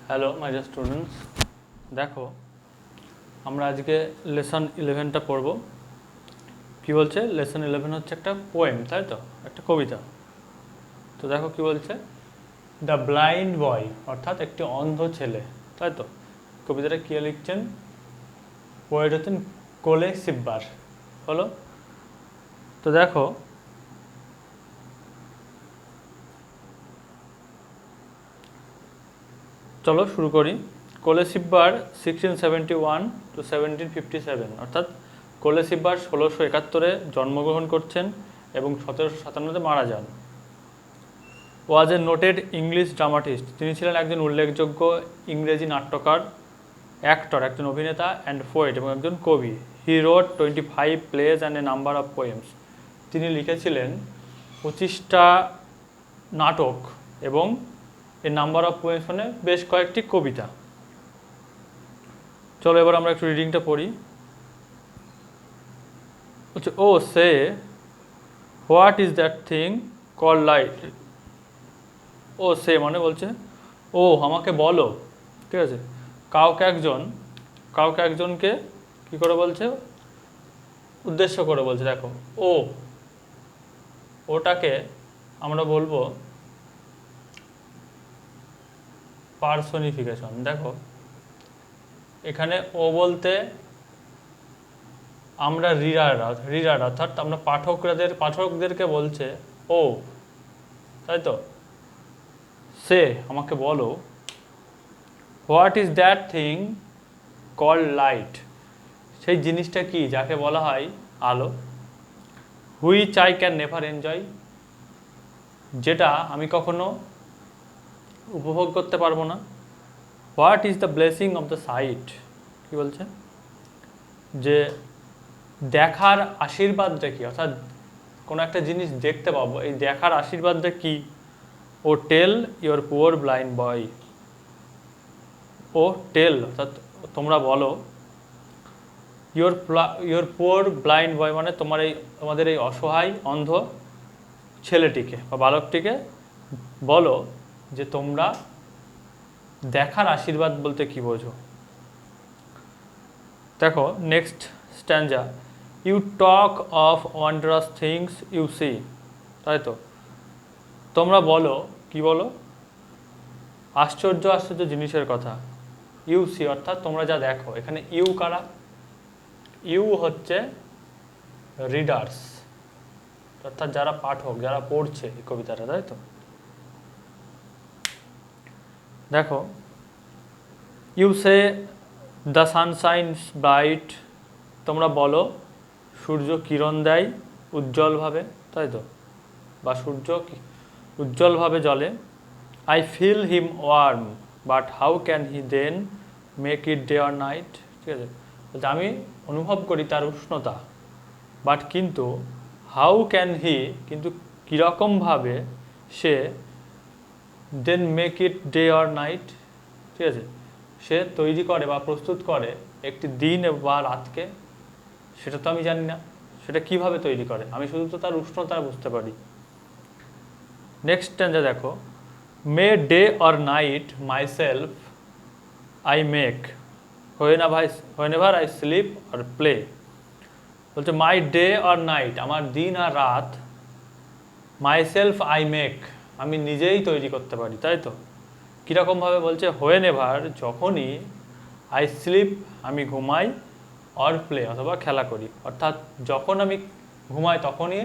Hello my dear students, দেখো আমরা আজকে লেসন 11টা পড়ব। কি বলছে? লেসন 11 হচ্ছে একটা পোয়েম, তাই তো, একটা কবিতা। তো দেখো কি বলছে, দ্য ব্লাইন্ড বয়, অর্থাৎ একটি অন্ধ ছেলে, তাই তো। কবিতাটা কে লিখছেন? পোয়েট হচ্ছেন কোলে সিব্বার। হলো, তো দেখো চলো শুরু করি। কোলে সিব্বার 1671 টু 1757, অর্থাৎ কোলে সিব্বার 1671-এ জন্মগ্রহণ করছেন এবং 1757-তে মারা যান। ওয়াজ এ নোটেড ইংলিশ ড্রামাটিস্ট, তিনি ছিলেন একজন উল্লেখযোগ্য ইংরেজি নাট্যকার, অ্যাক্টর, একজন অভিনেতা, অ্যান্ড পোয়েট, এবং একজন কবি। He wrote 25 plays and a number of poems, তিনি লিখেছিলেন 25টা নাটক এবং এ নাম্বার অফ পোয়েমস মানে বেশ কয়েকটি কবিতা। চলো এবার আমরা একটু রিডিংটা পড়ি। বলছে, oh say what is that thing call light. Oh say মানে বলছে ও আমাকে বলো, ঠিক আছে। কাউকে একজনকে কি করে বলছে? উদ্দেশ্য করে বলছে। দেখো ওটাকে আমরা বলবো পার্সোনিফিকেশন। দেখো এখানে ও বলতে আমরা রিডার অর্থাৎ আমরা পাঠকদেরকে বলছে ও, তাই তো। সে আমাকে বলো, what is that thing call light, সেই জিনিসটা কি যাকে বলা হয় আলো। Which I can never enjoy, যেটা আমি কখনো উপভোগ করতে পারবো না। What is the blessing of the sight, কি বলছে? যে দেখার আশীর্বাদটা কি, অর্থাৎ কোনো একটা জিনিস দেখতে পাবো, এই দেখার আশীর্বাদটা কি। O tell your poor blind boy, O tell অর্থাৎ তোমরা বলো, ইয়োর পুয়ার ব্লাইন্ড বয় মানে তোমাদের এই অসহায় অন্ধ ছেলেটিকে বা বালকটিকে বলো যে তোমরা দেখার আশীর্বাদ বলতে কি বোঝো। দেখো next stanza, you talk of wondrous things you see, তাই তো। তোমরা বলো, কি বলো? আশ্চর্য আশ্চর্য জিনিসের কথা। ইউ সি অর্থাৎ তোমরা যা দেখো। এখানে ইউ কারা? ইউ হচ্ছে রিডার্স, অর্থাৎ যারা পাঠক, যারা পড়ছে এই কবিতাটা, তাই তো। দেখো ইউ সে দ্য সানশাইনস ব্রাইট, তোমরা বলো সূর্য কিরণ দেয় উজ্জ্বলভাবে, তাই তো, বা সূর্য উজ্জ্বলভাবে জ্বলে। I feel him warm but how can he then make it day or night, ঠিক আছে। বলতে আমি অনুভব করি তার উষ্ণতা, বাট কিন্তু হাউ ক্যান হি, কিন্তু কীরকমভাবে সে then make it day or night, ঠিক আছে, সে তৈরি করে বা প্রস্তুত করে একটি দিন বা রাতকে, সেটা তো আমি জানি না। সেটা কিভাবে তৈরি করে, আমি শুধু তো তার উষ্ণতা বুঝতে পারি। নেক্সট স্ট্যান্জা দেখো, May Day or night my self I make when ever I sleep or play. বলছে মাই ডে অর নাইট, আমার দিন আর রাত, মাই সেলফ আই মেক, আমি নিজেই তৈরি করতে পারি, তাই তো। কীরকমভাবে বলছে? হোয়েন এভার, যখনই, আই স্লিপ, আমি ঘুমাই, অর প্লে, অথবা খেলা করি। অর্থাৎ যখন আমি ঘুমাই তখনই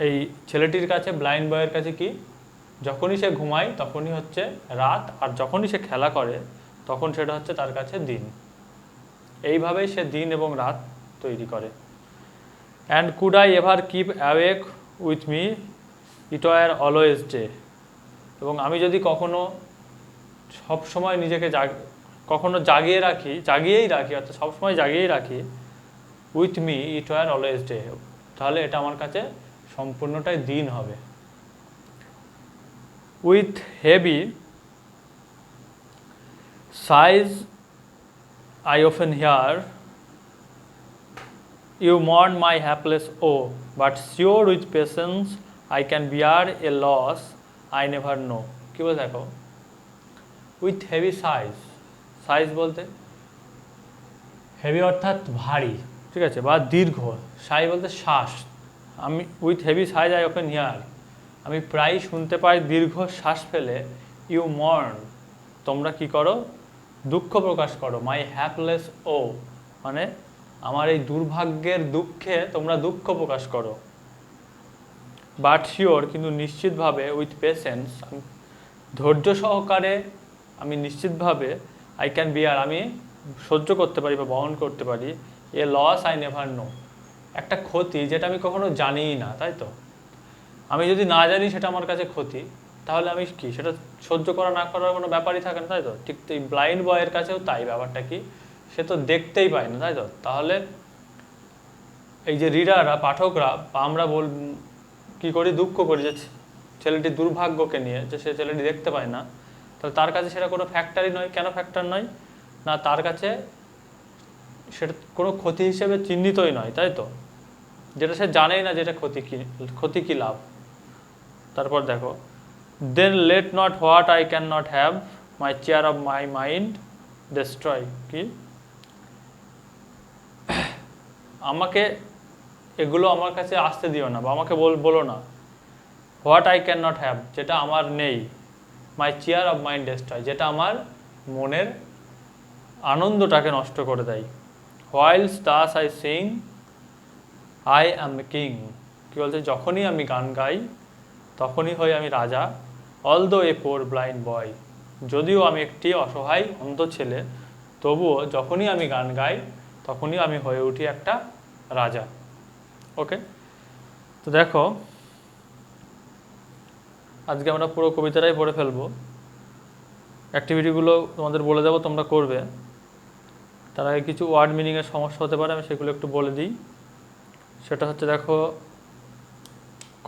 এই ছেলেটির কাছে, ব্লাইন্ড বয়ের কাছে কি, যখনই সে ঘুমায় তখনই হচ্ছে রাত, আর যখনই সে খেলা করে তখন সেটা হচ্ছে তার কাছে দিন। এইভাবেই সে দিন এবং রাত তৈরি করে। And could I ever keep awake with me it were always day, এবং আমি যদি কখনো সবসময় নিজেকে কখনো জাগিয়েই রাখি, অর্থাৎ সবসময় জাগিয়েই রাখি, with me it were always day, তাহলে এটা আমার কাছে সম্পূর্ণটাই দিন হবে। With heavy sighs I often hear you mourn my hapless woe, but sure with patience I can bear a loss I never know. কি বলে? দেখো উইথ হেভি সাইজ, সাইজ বলতে হেভি অর্থাৎ ভারী, ঠিক আছে, বা দীর্ঘ, সাই বলতে শ্বাস। আমি with heavy sighs I open here, আমি প্রায়ই শুনতে পাই দীর্ঘ শ্বাস ফেলে। ইউ মর্ন, তোমরা কি করো, দুঃখ প্রকাশ করো। মাই হ্যাপলেস ও, মানে আমার এই দুর্ভাগ্যের দুঃখে তোমরা দুঃখ প্রকাশ করো। বাট শিওর, কিন্তু নিশ্চিতভাবে, উইথ পেশেন্স, ধৈর্য সহকারে, আমি নিশ্চিতভাবে, আই ক্যান বিয়ার, আমি সহ্য করতে পারি বা বহন করতে পারি। এ লস আই নেভার নো, একটা ক্ষতি যেটা আমি কখনো জানিই না, তাই তো। আমি যদি না জানি সেটা আমার কাছে ক্ষতি, তাহলে আমি কি সেটা সহ্য করা না করার কোনো ব্যাপারই থাকে না, তাই তো। ঠিক এই ব্লাইন্ড বয়ের কাছেও তাই, ব্যাপারটা কি, সে তো দেখতেই পায় না, তাই তো। তাহলে এই যে রিডাররা, পাঠকরা, আমরা কি করি, দুঃখ করি যে ছেলেটির দুর্ভাগ্যকে নিয়ে, যে সে ছেলেটি দেখতে পায় না, তাহলে তার কাছে সেটা কোনো ফ্যাক্টরই নয়। কেন ফ্যাক্টর নয় না, তার কাছে সেটা কোনো ক্ষতি হিসেবে চিহ্নিতই নয়, তাই তো, যেটা সে জানেই না যেটা ক্ষতি কি লাভ। তারপর দেখো, then let not what I can not have my cheer of my mind destroy, কি আমাকে এগুলো আমার কাছে আসতে দিও না, বা আমাকে বলো না। What I can not have, যেটা আমার নেই। My cheer of mind destroy, যেটা আমার মনের আনন্দটাকে নষ্ট করে দেয়। Whilst thus I sing I am king, কি বলছে, যখনই আমি গান গাই তখনই হই আমি রাজা। অলদো এ পোর ব্লাইন্ড বয়, যদিও আমি একটি অসহায় অন্ধ ছেলে, তবুও যখনই আমি গান গাই তখনই আমি হয়ে উঠি একটা রাজা। ওকে, তো দেখো আজকে আমরা পুরো কবিতাটাই পড়ে ফেলবো। অ্যাক্টিভিটিগুলো তোমাদের বলে দেবো, তোমরা করবে। তার আগে কিছু ওয়ার্ড মিনিংয়ের সমস্যা হতে পারে, আমি সেগুলো একটু বলে দিই। সেটা হচ্ছে, দেখো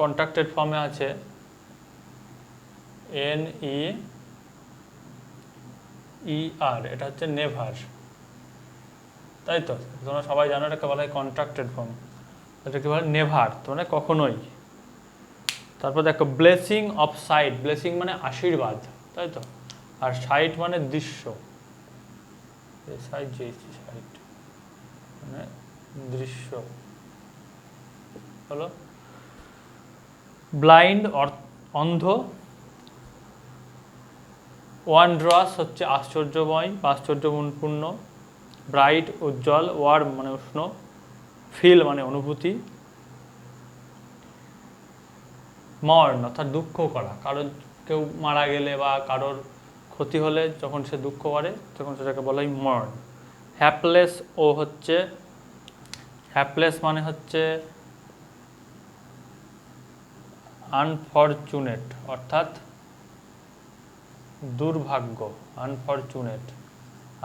কন্ট্রাক্টেড ফর্মে আছে NEER, এটা হচ্ছে নেভার, তাই তো। তোমরা সবাই জানো এটাকে বলা হয় কন্ট্রাক্টেড ফর্ম, এটাকে বলা হয় নেভার, তো মানে কখনোই। তারপর দেখো ব্লেসিং অফ সাইট, ব্লেসিং মানে আশীর্বাদ, তাই তো, আর সাইট মানে দৃশ্য, সাইট মানে দৃশ্য হলো। ব্লাইন্ড অন্ধ, ওয়ান্ড্রাস হচ্ছে আশ্চর্যময় বা আশ্চর্যপূর্ণ, ব্রাইট উজ্জ্বল, ওয়ার্ম মানে উষ্ণ, ফিল মানে অনুভূতি, মর্ন অর্থাৎ দুঃখ করা, কারোর কেউ মারা গেলে বা কারোর ক্ষতি হলে যখন সে দুঃখ করে তখন সেটাকে বলা হয় মর্ন। হ্যাপলেস ও হচ্ছে, হ্যাপলেস মানে হচ্ছে আনফরচুনেট অর্থাৎ দুর্ভাগ্য, আনফরচুনেট।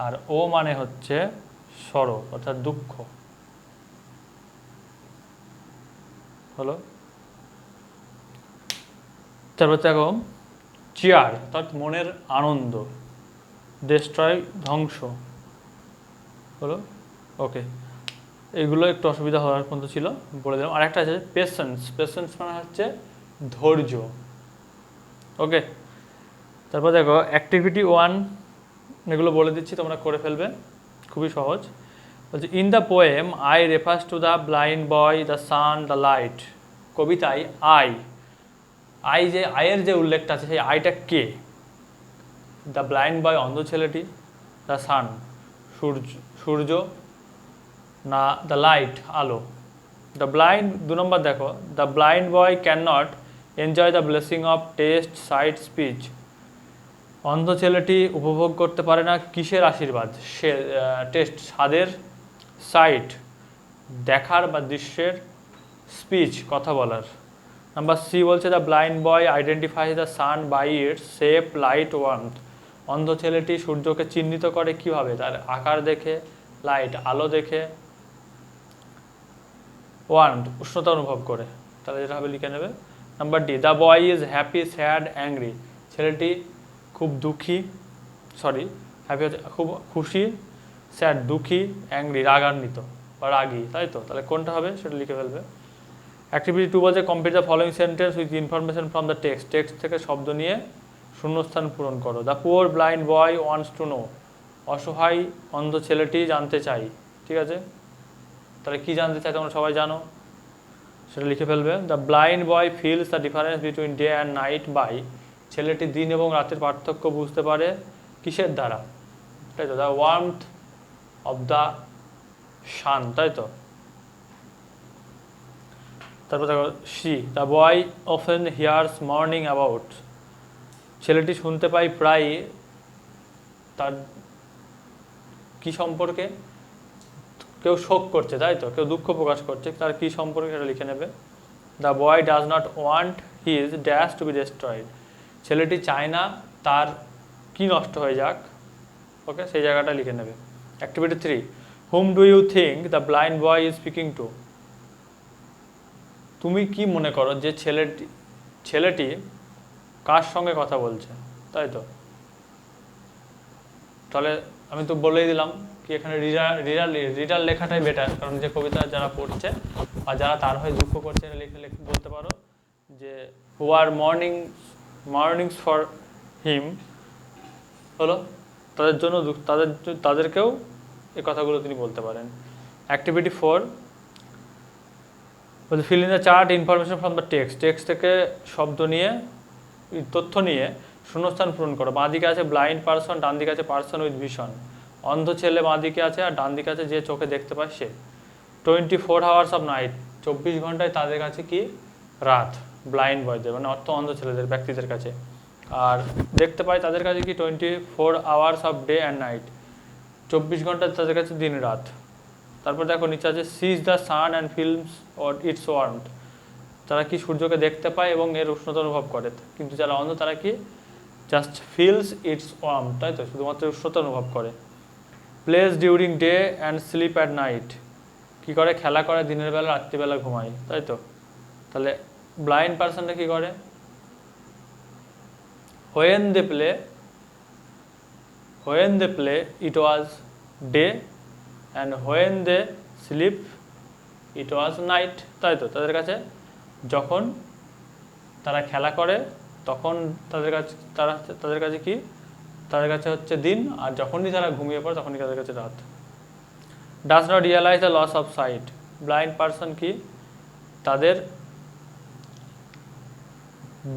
আর ও মানে হচ্ছে সরো অর্থাৎ দুঃখ, হলো। তারপর দেখো চিয়ার অর্থাৎ মনের আনন্দ, ডেস্ট্রয় ধ্বংস, হলো। ওকে, এইগুলো একটু অসুবিধা হওয়ার মতো ছিল, বলে দিলাম। আরেকটা আছে পেশেন্স, পেশেন্স মানে হচ্ছে ধৈর্য। ওকে, তারপর দেখো অ্যাক্টিভিটি 1, এগুলো বলে দিচ্ছি, তোমরা করে ফেলবে, খুবই সহজ। বলছে in the poem I refers to the blind boy, the sun, the light. কবিতায় আই যে আয়ের যে উল্লেখটা আছে, সেই আইটা কে? দ্য ব্লাইন্ড বয় অন্ধ ছেলেটি, দ্য সান সূর্য, না দ্য লাইট আলো। দ্য ব্লাইন্ড 2 নম্বর দেখো, the blind boy can not enjoy the blessing of taste, sight, speech. অন্ধ ছেলেটি উপভোগ করতে পারে না কিসের আশীর্বাদ? সে টেস্ট স্বাদের, সাইট দেখার বা দৃশ্যের, স্পিচ কথা বলার। নাম্বার সি বলছে the blind boy identify the sun by its shape, light, warmth. অন্ধ ছেলেটি সূর্যকে চিহ্নিত করে কিভাবে? তার আকার দেখে, লাইট আলো দেখে, ওয়ার্মথ উষ্ণতা অনুভব করে। তাহলে যেটা হবে লিখে নেবে। Number D the boy is happy, sad, angry. ছেলেটি খুব দুঃখী, হ্যাপি হচ্ছে খুব খুশি, স্যাড দুঃখী, অ্যাংরি রাগান্বিত বা রাগী, তাই তো। তাহলে কোনটা হবে সেটা লিখে ফেলবে। অ্যাক্টিভিটি 2 বলছে complete the following sentence with information from the text. Text থেকে শব্দ নিয়ে শূন্যস্থান পূরণ করো। The poor blind boy wants to know, অসহায় অন্ধ ছেলেটি জানতে চাই। ঠিক আছে, তাহলে কি জানতে চাই তোমরা সবাই জানো, সেটা লিখে ফেলবে। The blind boy feels the difference between day and night bye, ছেলেটি দিন এবং রাতের পার্থক্য বুঝতে পারে কিসের দ্বারা, তাই তো, the warmth of the sun, তাই তো। তারপর দেখো C, the boy often hears mourning about, ছেলেটি শুনতে পাই প্রায় তার কি সম্পর্কে, কেউ শোক করছে, তাই তো, কেউ দুঃখ প্রকাশ করছে, তার কি সম্পর্কে সেটা লিখে নেবে। The boy does not want his dash to be destroyed, ছেলেটি চায় না তার কি নষ্ট হয়ে যাক, ওকে, সেই জায়গাটা লিখে নেবে। Activity 3, hmm do you think the blind boy is speaking to, তুমি কি মনে করো যে ছেলেটি কার সঙ্গে কথা বলছে, তাই তো। তাহলে আমি তো বলেই দিলাম কি এখানে রিডার লেখাটাই বেটার, কারণ যে কবিতা যারা পড়ছে বা যারা তার হয়ে দুঃখ করছে এটা লিখে বলতে পারো যে হু আর মর্নিংস ফর হিম, হলো তাদের জন্য তাদেরকেও এই কথাগুলো তিনি বলতে পারেন। Activity 4, feel in the chart information from the text, text থেকে শব্দ নিয়ে, তথ্য নিয়ে শূন্যস্থান পূরণ করো। বাঁ দিকে আছে ব্লাইন্ড পারসন, ডান দিকে আছে পারসন উইথ ভিশন, অন্ধ ছেলে বাঁ দিকে আছে আর ডান দিকে আছে যে চোখে দেখতে পায় সে। 24 আওয়ার্স অফ নাইট, 24 ঘন্টায় তাদের কাছে কি রাত, ব্লাইন্ড বয়দের মানে অর্থ অন্ধ ছেলেদের ব্যক্তিদের কাছে, আর দেখতে পায় তাদের কাছে কি 24 hours off day and night, 24 ঘন্টা তাদের কাছে দিন রাত। তারপর দেখো নিচে আছে sees the sun and feels or its warmth, তারা কি সূর্যকে দেখতে পায় এবং এর উষ্ণতা অনুভব করে, কিন্তু যারা অন্ধ তারা কি জাস্ট ফিলস ইটস ওয়ার্ম, তাই তো, শুধুমাত্র উষ্ণতা অনুভব করে। Plays during day and sleep at night, কী করে খেলা করে দিনের বেলা রাত্রিবেলা ঘুমায়, তাই তো। তাহলে ব্লাইন্ড পার্সনটা কী করে, when they play it was day and when they sleep it was night, তাই তো। যখন তারা খেলা করে তখন তাদের কাছে কি, তাদের কাছে হচ্ছে দিন, আর যখনই তারা ঘুমিয়ে পড়ে তখনই তাদের কাছে রাত। Does not realise the loss of sight, blind person কি তাদের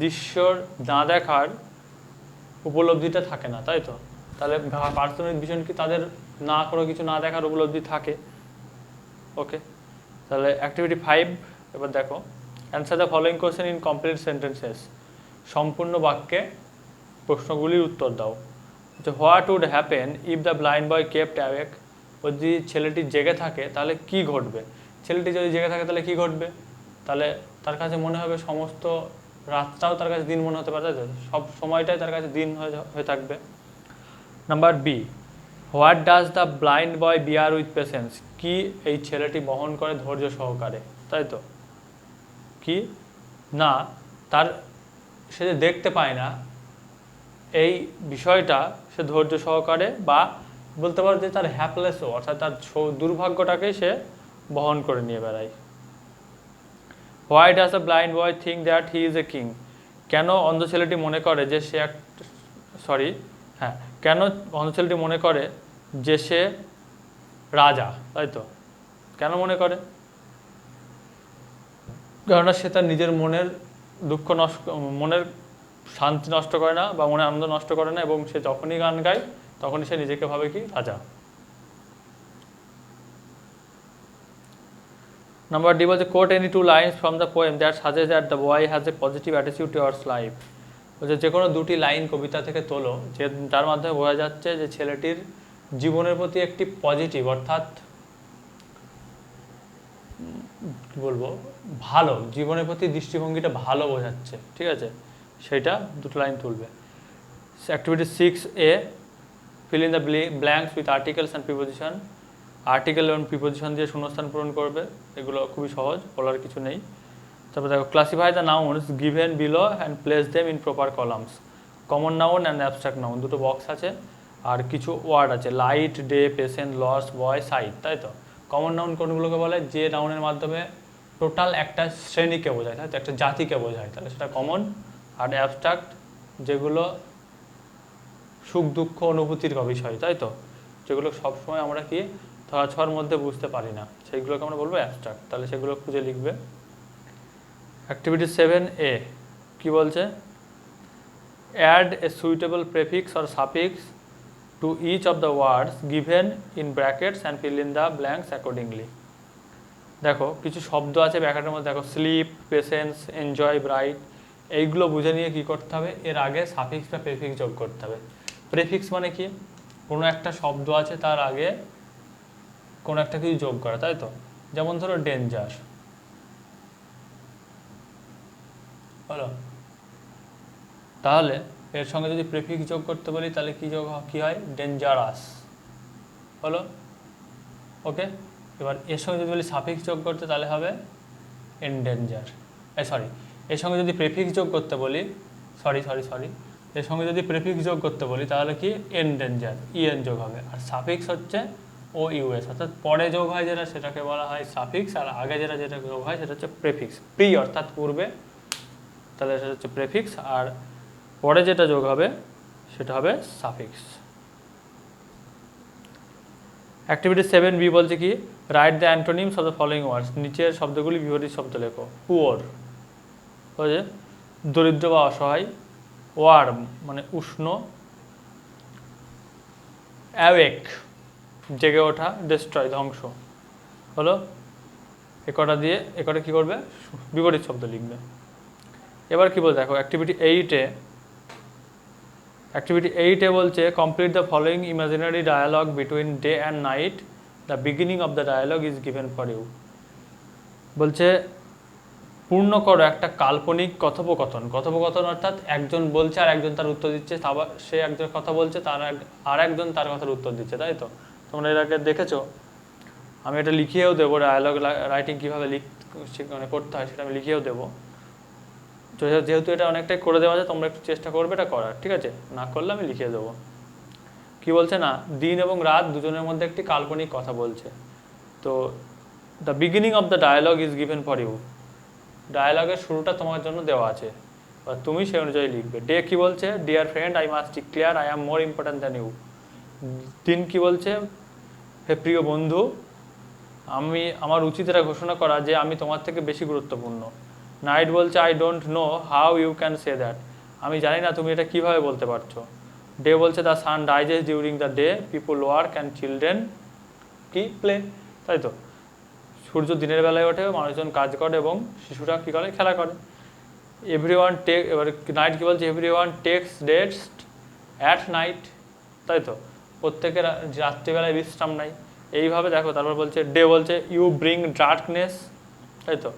দৃশ্যর না দেখার উপলব্ধিটা থাকে না, তাই তো। তাহলে পার্সনের ভিশন কি তাদের না কোনো কিছু না দেখার উপলব্ধি থাকে, ওকে। তাহলে অ্যাক্টিভিটি 5, এবার দেখো answer the following question in complete sentences, সম্পূর্ণ বাক্যে প্রশ্নগুলির উত্তর দাও। What would happen if the blind boy kept awake, যদি ছেলেটি জেগে থাকে তাহলে কি ঘটবে, ছেলেটি যদি জেগে থাকে তাহলে কি ঘটবে, তাহলে তার কাছে মনে হবে সমস্ত রাতটাও তার কাছে দিন মনে হতে পারে, সব সময়টাই তার কাছে দিন হয়ে থাকবে। Number B, what does the blind boy bear with patience, কি এই ছেলেটি বহন করে ধৈর্য সহকারে, তাই তো। কি না তার, সে যে দেখতে পায় না এই বিষয়টা সে ধৈর্য সহকারে, বা বলতে পারো যে তার হ্যাপলেসও, অর্থাৎ তার দুর্ভাগ্যটাকে সে বহন করে নিয়ে বেড়ায়। Why does the blind boy think that he is a king, কেন অন্ধ ছেলেটি মনে করে যে সে কেন অন্ধ ছেলেটি মনে করে যে সে রাজা, তাই তো। কেন মনে করে, কেননা সে তার নিজের মনের দুঃখ মনের শান্তি নষ্ট করে না বা মনের আনন্দ নষ্ট করে না, এবং সে যখনই গান গায় তখনই সে নিজেকে ভাবে কি রাজা। নাম্বার ডি বলছে quote any 2 lines from the poem that suggest that the boy has a positive attitude towards life, বলছে যে কোনো 2টি লাইন কবিতা থেকে তোলো যার মাধ্যমে বোঝা যাচ্ছে যে ছেলেটির জীবনের প্রতি একটি পজিটিভ, অর্থাৎ কি বলবো, ভালো, জীবনের প্রতি দৃষ্টিভঙ্গিটা ভালো বোঝাচ্ছে, ঠিক আছে, সেটা 2টো লাইন তুলবে। Activity 6A, feel in the blanks with articles and preposition, article এবং প্রিপোজিশন দিয়ে শূন্যস্থান পূরণ করবে, এগুলো খুবই সহজ, বলার কিছু নেই। তারপর দেখো classify the nouns given below and place them in proper columns, common noun and abstract noun, 2টো বক্স আছে আর কিছু ওয়ার্ড আছে, light, day, patient, loss, boy, sight, তাই তো। কমন নাউন কোনগুলোকে বলে, যে নাউনের মাধ্যমে টোটাল একটা শ্রেণীকে বোঝায়, তাই তো, একটা জাতিকে বোঝায়, তাহলে সেটা কমন। আর অ্যাবস্ট্রাক্ট যেগুলো সুখ দুঃখ অনুভূতির বিষয়, তাই তো, যেগুলো সবসময় আমরা কি ধরাছোঁয়ার মধ্যে বুঝতে পারি না, সেইগুলোকে আমরা বলবো অ্যাবস্ট্রাক্ট। তাহলে সেগুলো খুঁজে লিখবে। অ্যাক্টিভিটি 7A কি বলছে, add a suitable prefix or suffix to each of the words given in brackets and fill in the blanks accordingly. দেখো কিছু শব্দ আছে ব্র্যাকেটের মধ্যে, দেখো স্লিপ, পেশেন্স, এনজয়, ব্রাইট, এইগুলো বুঝে নিয়ে কি করতে হবে, এর আগে সাফিক্স বা প্রেফিক্স যোগ করতে হবে। প্রেফিক্স মানে কি, কোনো একটা শব্দ আছে তার আগে কোনো একটা কিছু যোগ করা, তাই তো। যেমন ধরো ডেঞ্জার হলো, তাহলে এর সঙ্গে যদি প্রেফিক্স যোগ করতে বলি তাহলে কি কি হয়, ডেঞ্জারাস হলো, ওকে। এবার এর সঙ্গে যদি বলি সাফিক্স যোগ করতে তাহলে হবে এনডেঞ্জার, এর সঙ্গে যদি প্রেফিক্স যোগ করতে বলি, এর সঙ্গে যদি প্রেফিক্স যোগ করতে বলি তাহলে কি এনডেঞ্জার, ইএন যোগ হবে। আর সাফিক্স হচ্ছে ও ইউএস, অর্থাৎ পরে যোগ হয় যেটা সেটাকে বলা হয় সাফিক্স, আর আগে যেটা যোগ হয় সেটা হচ্ছে প্রেফিক্স। প্রি অর্থাৎ পূর্বে, তাহলে সেটা হচ্ছে প্রেফিক্স, আর পরে যেটা যোগ হবে সেটা হবে সাফিক্স। অ্যাক্টিভিটি 7B বলছে কি, write the antonyms of the following words, নিচের শব্দগুলি বিপরীত শব্দ লেখো। পুওর হচ্ছে দরিদ্র বা অসহায়, ওয়ার্ম মানে উষ্ণ, অ্যাওয়েক জেগে ওঠা, ডেস্ট্রয় ধ্বংস হলো। একটা দিয়ে একটা কী করবে, বিপরীত শব্দ লিখবে। এবার কি বলছে দেখো, অ্যাক্টিভিটি 8 বলছে complete the following imaginary dialogue between day and night, the beginning of the dialogue is given for you. বলছে পূর্ণ করো একটা কাল্পনিক কথোপকথন অর্থাৎ একজন বলছে আর একজন তার উত্তর দিচ্ছে, আবার সে একজন কথা বলছে, আর একজন তার কথার উত্তর দিচ্ছে, তাই তো। তোমরা এর আগে দেখেছো, আমি এটা লিখিয়েও দেবো, ডায়ালগ রাইটিং কীভাবে মানে করতে হয় সেটা আমি লিখিয়েও দেবো। তো যেহেতু এটা অনেকটাই করে দেওয়া যায়, তোমরা একটু চেষ্টা করবে এটা করার, ঠিক আছে, না করলে আমি লিখিয়ে দেবো। কি বলছে না, দিন এবং রাত দুজনের মধ্যে একটি কাল্পনিক কথা বলছে। তো the beginning of the dialogue is given for you, ডায়ালগের শুরুটা তোমার জন্য দেওয়া আছে, বা তুমি সেই অনুযায়ী লিখবে। ডে কি বলছে, dear friend I must declare I am more important than you. দিন কি বলছে, হে প্রিয় বন্ধু, আমার উচিত এটা ঘোষণা করা যে আমি তোমার থেকে বেশি গুরুত্বপূর্ণ। নাইট বলছে I don't know how you can say that, আমি জানি না তুমি এটা কীভাবে বলতে পারছো। ডে বলছে the sun rises during the day, people work and children কি প্লে, তাই তো। সূর্য দিনের বেলায় ওঠে, মানুষজন কাজ করে এবং শিশুরা কী করে, খেলা করে। এভরিওয়ান টেক, এবার নাইট কী বলছে, everyone takes rest at night, তাই তো, প্রত্যেকের রাত্রিবেলায় বিশ্রাম নাই। এইভাবে দেখো, তারপর বলছে ডে বলছে ইউ ব্রিং ডার্কনেস, তাই তো,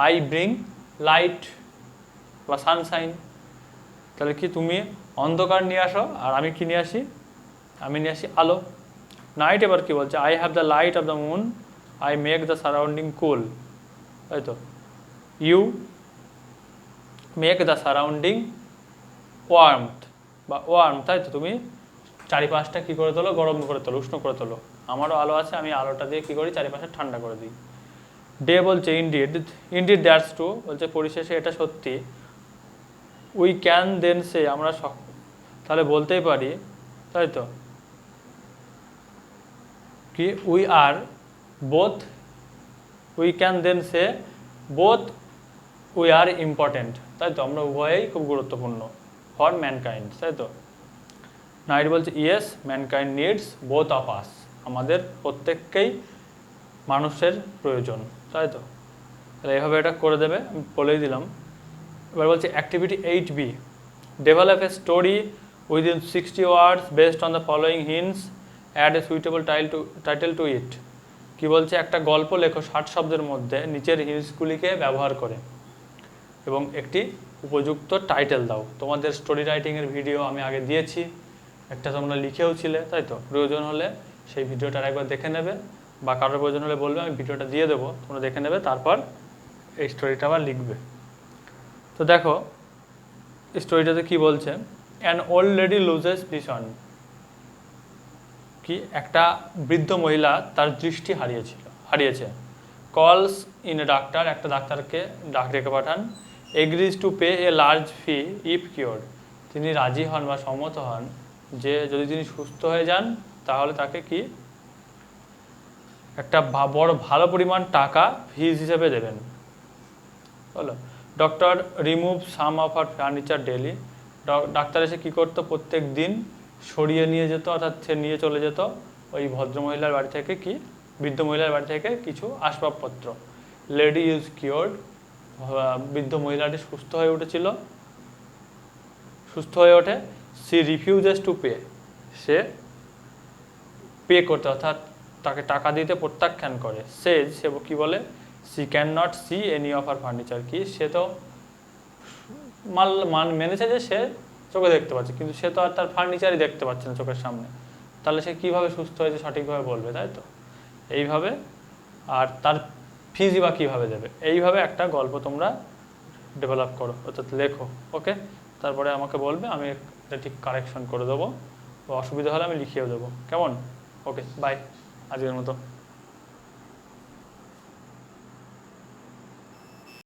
আই ব্রিং লাইট বা সানশাইন, তাহলে কি তুমি অন্ধকার নিয়ে আসো আর আমি কি নিয়ে আসি, আমি নিয়ে আসি আলো। নাইট এবার কি বলছে, I have the light of the moon, I make the surrounding cool, তাই তো, you make the surrounding warmth বা ওয়ার্ম, তাই তো, তুমি চারিপাশটা কী করে তোলো, গরম করে তোলো, উষ্ণ করে তোলো। আমারও আলো আছে, আমি আলোটা দিয়ে কী করি, চারিপাশে ঠান্ডা করে দিই। ডে বলছে ইনডিড দ্যাটস ট্রু, বলছে পরিশেষে এটা সত্যি। উই ক্যান দেন সে, আমরা তাহলে বলতেই পারি, তাই তো, কি we are both, we can then say both we are important, তাই তো, আমরা উভয়েই খুব গুরুত্বপূর্ণ ফর ম্যানকাইন্ড, তাই তো। নাইট বলছে yes mankind needs both of us, আমাদের প্রত্যেককেই মানুষের প্রয়োজন, তাই তো। তাহলে এইভাবে এটা করে দেবে, আমি বলেই দিলাম। এবার বলছে activity 8B, develop a story within 60 words based on the following hints, add a suitable title to it. কি বলছে, একটা গল্প লেখো 60 শব্দের মধ্যে নিচের হিন্টসগুলিকে ব্যবহার করে এবং একটি উপযুক্ত টাইটেল দাও। তোমাদের স্টোরি রাইটিংয়ের ভিডিও আমি আগে দিয়েছি, একটা তোমরা লিখেও ছিলে, তাই তো। প্রয়োজন হলে সেই ভিডিওটা একবার দেখে নেবে, বা কারোর প্রয়োজন হলে বলবে, আমি ভিডিওটা দিয়ে দেবো, তোমরা দেখে নেবে, তারপর এই স্টোরিটা আবার লিখবে। তো দেখো স্টোরিটাতে কি বলছে, an old lady loses vision, কি একটা বৃদ্ধ মহিলা তার দৃষ্টি হারিয়েছে। কলস ইন এ ডাক্তার, একটা ডাক্তারকে ডাক ডেকে পাঠান। Agrees to pay a large fee if cure, তিনি রাজি হন বা সম্মত হন যে যদি তিনি সুস্থ হয়ে যান তাহলে তাকে কি একটা বড় ভালো পরিমাণ টাকা ফিজ হিসেবে দেবেন। বলো, doctor remove some of our furniture daily. ডাক্তার এসে কী করতো, প্রত্যেক দিন সরিয়ে নিয়ে যেত, অর্থাৎ সে নিয়ে চলে যেত ওই ভদ্রমহিলার বাড়ি থেকে কি, বৃদ্ধ মহিলার বাড়ি থেকে কিছু আসবাবপত্র। লেডি ইজ কিওর্ড, বৃদ্ধ মহিলাটি সুস্থ হয়ে উঠেছিল, সুস্থ হয়ে ওঠে। সি রিফিউজেস টু পে, সে পে করতে অর্থাৎ তাকে টাকা দিতে প্রত্যাখ্যান করে। সে কি বলে, she can not see any of our furniture, কি সে তো মেনেছে যে সে চোখে দেখতে পাচ্ছে, কিন্তু সে তো আর তার ফার্নিচারই দেখতে পাচ্ছে না চোখের সামনে, তাহলে সে কীভাবে সুস্থ হয়েছে সঠিকভাবে বলবে, তাই তো? এইভাবে, আর তার ফিজই বা কীভাবে দেবে, এইভাবে একটা গল্প তোমরা ডেভেলপ করো, অর্থাৎ লেখো। ওকে, তারপরে আমাকে বলবে, আমি এটা ঠিক কারেকশন করে দেবো, বা অসুবিধা হলে আমি লিখিয়েও দেবো। কেমন? ওকে, বাই, আজকের মতো।